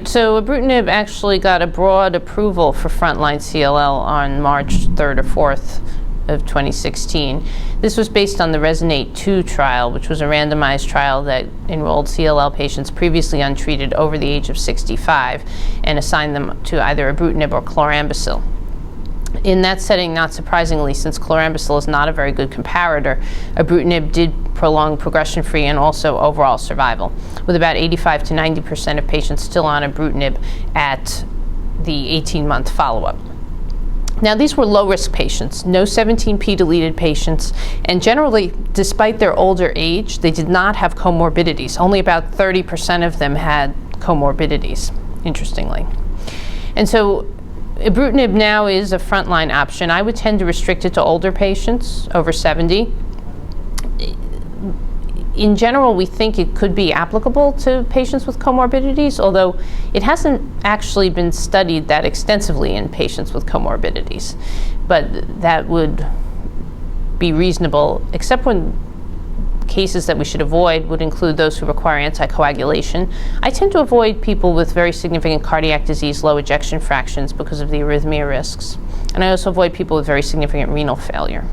So ibrutinib actually got a broad approval for frontline CLL on March 3rd or 4th of 2016. This was based on the RESONATE-2 trial, which was a randomized trial that enrolled CLL patients previously untreated over the age of 65 and assigned them to either ibrutinib or chlorambucil. In that setting, not surprisingly, since chlorambucil is not a very good comparator, ibrutinib did prolong progression-free and also overall survival, with about 85 to 90% of patients still on ibrutinib at the 18-month follow-up. Now, these were low-risk patients, no 17p deleted patients, and generally, despite their older age, they did not have comorbidities. Only about 30% of them had comorbidities, interestingly. And so ibrutinib now is a frontline option. I would tend to restrict it to older patients, over 70. In general, we think it could be applicable to patients with comorbidities, although it hasn't actually been studied that extensively in patients with comorbidities. But that would be reasonable, except when cases that we should avoid would include those who require anticoagulation. I tend to avoid people with very significant cardiac disease, low ejection fractions because of the arrhythmia risks. And I also avoid people with very significant renal failure.